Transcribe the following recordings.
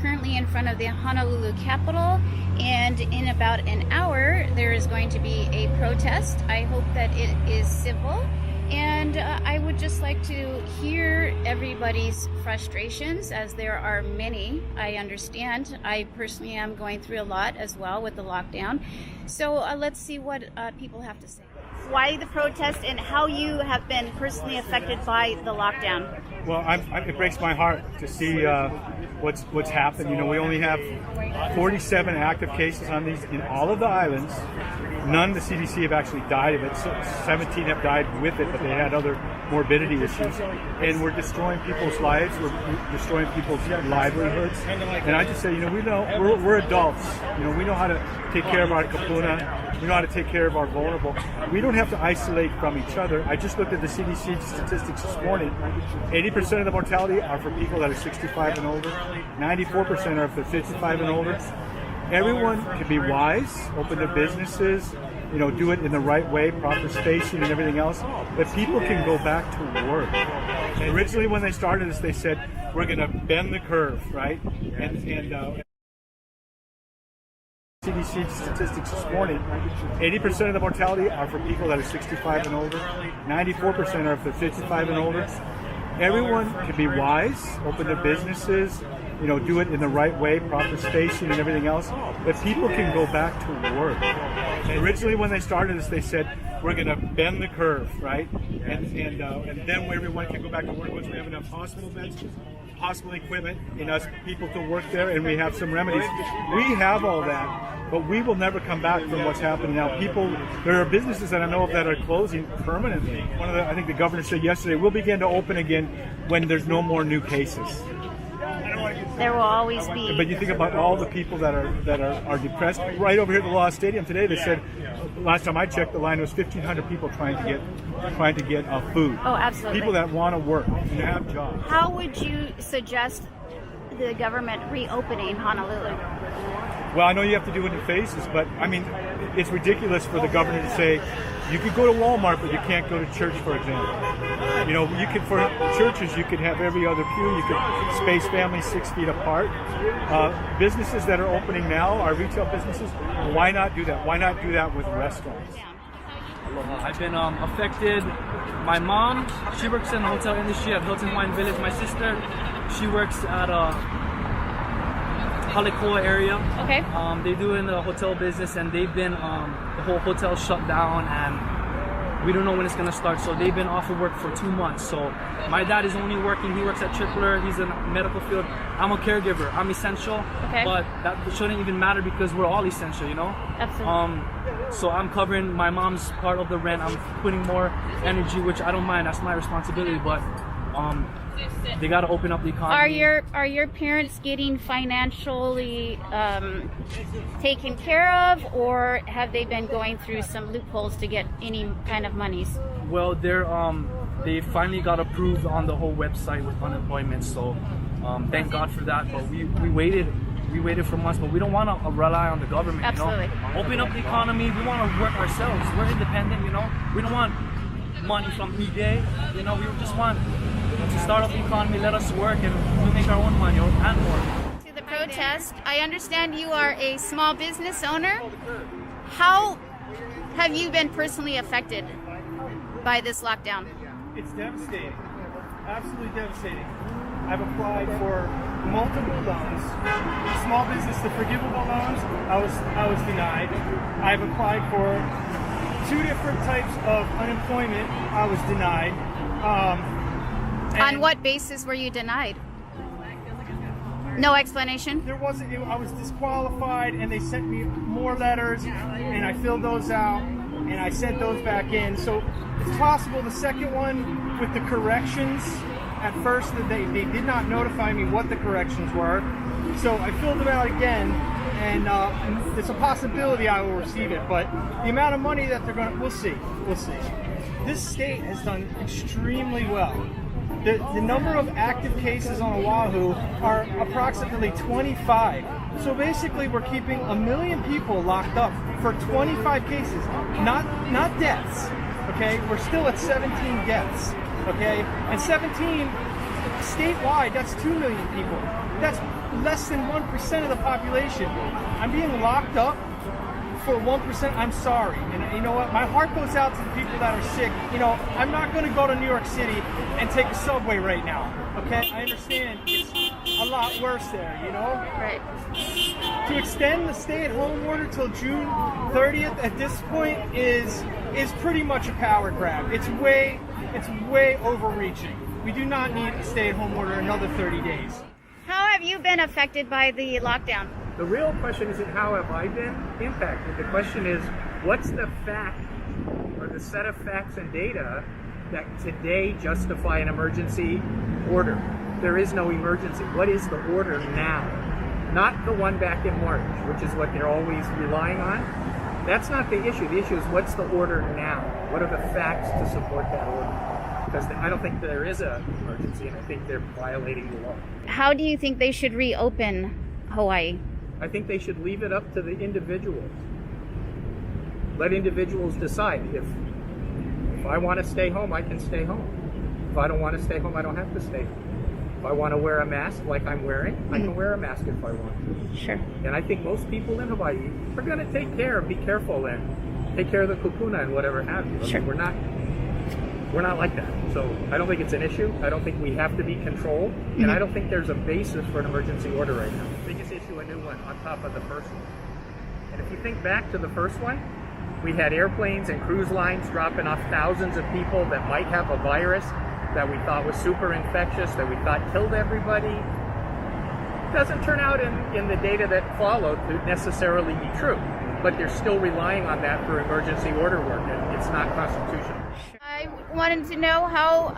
Currently in front of the Honolulu Capitol, and in about an hour there is going to be a protest. I hope that it is civil, and I would just like to hear everybody's frustrations, as there are many. I understand. I personally am going through a lot as well with the lockdown. So let's see what people have to say. Why the protest, and how you have been personally affected by the lockdown? Well, it breaks my heart to see what's happened. You know, we only have 47 active cases on these in all of the islands. None, the CDC, have actually died of it. 17 have died with it, but they had other morbidity issues. And we're destroying people's lives. We're destroying people's livelihoods. And I just say, you know, we're adults. You know, we know how to take care of our kapuna. We know how to take care of our vulnerable. We don't have to isolate from each other. I just looked at the CDC statistics this morning. 80% of the mortality are for people that are 65 and older. 94% are for 55 and older. Everyone can be wise, open their businesses, you know, do it in the right way, proper spacing and everything else. But people can go back to work. And originally, when they started this, they said, we're going to bend the curve, right? And CDC statistics this morning, 80% of the mortality are for people that are 65 and older. 94% are for 55 and older. Everyone can be wise, open their businesses, you know, do it in the right way, proper spacing and everything else. But people can go back to work. And originally, when they started this, they said, we're going to bend the curve, right? And then everyone can go back to work once we have enough hospital beds, hospital equipment, enough people to work there, and we have some remedies. We have all that, but we will never come back from what's happening now. There are businesses that I know of that are closing permanently. I think the governor said yesterday, we'll begin to open again when there's no more new cases. There will always be. But you think about all the people that are depressed. Right over here at the Lost Stadium today, they said, last time I checked, the line was 1,500 people trying to get food. Oh, absolutely. People that want to work and have jobs. How would you suggest the government reopening Honolulu? Well, I know you have to do it in phases, but I mean, it's ridiculous for the governor to say, you could go to Walmart, but you can't go to church, for example. You know, for churches, you could have every other pew, you could space families 6 feet apart. Businesses that are opening now, our retail businesses, why not do that? Why not do that with restaurants? I've been affected. My mom, she works in the hotel industry at Hilton Hawaiian Village. My sister, she works at Halikoa area. Okay. They do in the hotel business, and they've been the whole hotel shut down, and we don't know when it's gonna start. So they've been off of work for 2 months. So my dad is only working. He works at Tripler. He's in the medical field. I'm a caregiver. I'm essential. Okay. But that shouldn't even matter because we're all essential, you know. Absolutely. So I'm covering my mom's part of the rent. I'm putting more energy, which I don't mind. That's my responsibility. But they got to open up the economy. Are your parents getting financially taken care of, or have they been going through some loopholes to get any kind of monies? Well, they finally got approved on the whole website with unemployment. So thank God for that. But we waited for months, but we don't want to rely on the government. Absolutely. You know? Open up the economy. We want to work ourselves. We're independent. You know, we don't want money from eBay. You know, we just want to start up the economy, let us work, and we make our own money and more. To the protest, I understand you are a small business owner. How have you been personally affected by this lockdown? It's devastating, absolutely devastating. I've applied for multiple loans. Small business, the forgivable loans, I was denied. I've applied for 2 different types of unemployment. I was denied. On what basis were you denied? No explanation? There wasn't. I was disqualified, and they sent me more letters, and I filled those out, and I sent those back in. So it's possible the second one with the corrections. At first, they did not notify me what the corrections were, so I filled them out again, and it's a possibility I will receive it. But the amount of money that they're going, we'll see. This state has done extremely well. The number of active cases on Oahu are approximately 25. So basically, we're keeping 1 million people locked up for 25 cases, not deaths. Okay, we're still at 17 deaths. Okay, and 17 statewide, that's 2 million people. That's less than 1% of the population. I'm being locked up for 1%. I'm sorry. And you know what? My heart goes out to the people that are sick. You know, I'm not going to go to New York City and take a subway right now. Okay? I understand it's a lot worse there, you know? Right. To extend the stay-at-home order till June 30th at this point is pretty much a power grab. It's way overreaching. We do not need a stay-at-home order another 30 days. How have you been affected by the lockdown? The real question isn't how have I been impacted. The question is, what's the fact or the set of facts and data that today justify an emergency order? There is no emergency. What is the order now? Not the one back in March, which is what they're always relying on. That's not the issue. The issue is, what's the order now? What are the facts to support that order? Because I don't think there is an emergency, and I think they're violating the law. How do you think they should reopen Hawaii? I think they should leave it up to the individuals. Let individuals decide. If I want to stay home, I can stay home. If I don't want to stay home, I don't have to stay home. If I want to wear a mask like I'm wearing, I can wear a mask if I want to. Sure. And I think most people in Hawaii are going to take care, be careful, and take care of the kupuna and whatever have you. Sure. We're not like that. So I don't think it's an issue. I don't think we have to be controlled. And I don't think there's a basis for an emergency order right now. Biggest issue, a new one on top of the first one. And if you think back to the first one, we had airplanes and cruise lines dropping off thousands of people that might have a virus that we thought was super infectious, that we thought killed everybody. It doesn't turn out in the data that followed to necessarily be true. But they're still relying on that for emergency order work, and it's not constitutional. I wanted to know how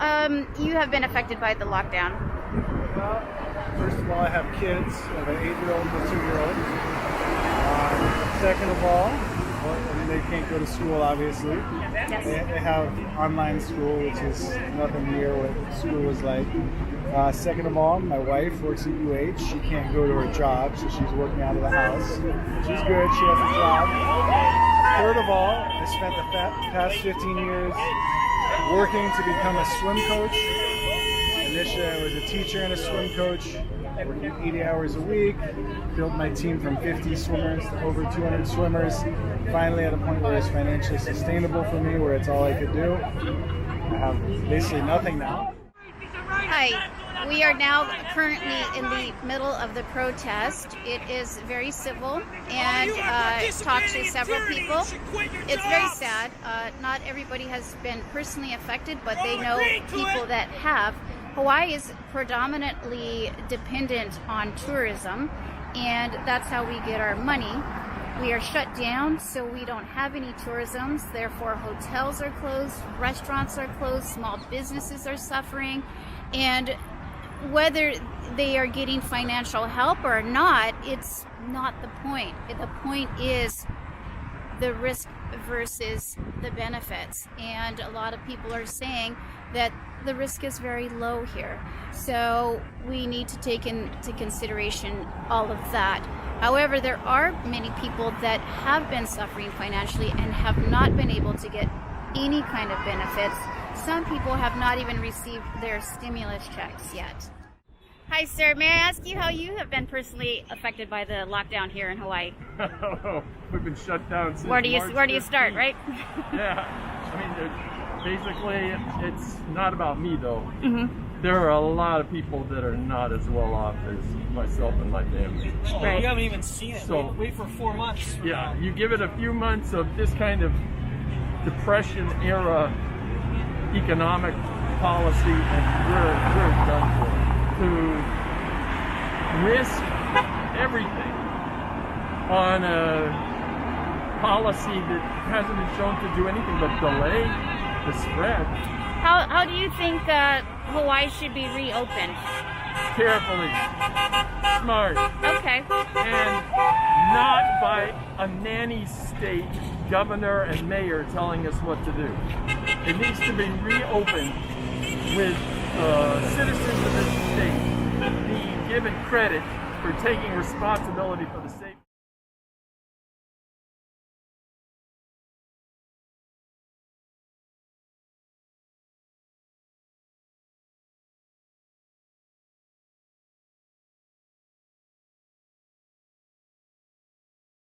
you have been affected by the lockdown. Well, first of all, I have kids. I have an 8-year-old and a 2-year-old. Second of all, I mean, they can't go to school, obviously. Yes. They have online school, which is nothing near what school was like. Second of all, my wife works at UH. She can't go to her job, so she's working out of the house. She's good. She has a job. Third of all, I spent the past 15 years working to become a swim coach. Initially, I was a teacher and a swim coach, working 80 hours a week, built my team from 50 swimmers to over 200 swimmers. Finally, at a point where it's financially sustainable for me, where it's all I could do. I have basically nothing now. Hi. We are now currently in the middle of the protest. It is very civil, and talked to several people. It's very sad. Not everybody has been personally affected, but they know people that have. Hawaii is predominantly dependent on tourism, and that's how we get our money. We are shut down, so we don't have any tourism. Therefore, hotels are closed, restaurants are closed, small businesses are suffering, and whether they are getting financial help or not, it's not the point. The point is the risk versus the benefits. And a lot of people are saying that the risk is very low here. So we need to take into consideration all of that. However, there are many people that have been suffering financially and have not been able to get any kind of benefits. Some people have not even received their stimulus checks yet. Hi, sir. May I ask you how you have been personally affected by the lockdown here in Hawaii? We've been shut down since Where do you March start, 15th. right? Yeah. I mean, basically, it's not about me, though. Mm-hmm. There are a lot of people that are not as well off as myself and my family. Right. You haven't even seen it. So- wait for 4 months. Yeah, you give it a few months of this kind of depression-era economic policy, and we're done for. To risk everything on a policy that hasn't been shown to do anything but delay the spread. How do you think Hawaii should be reopened? Carefully, smart, Okay. and not by a nanny state governor and mayor telling us what to do. It needs to be reopened with citizens of this state being given credit for taking responsibility for the safety.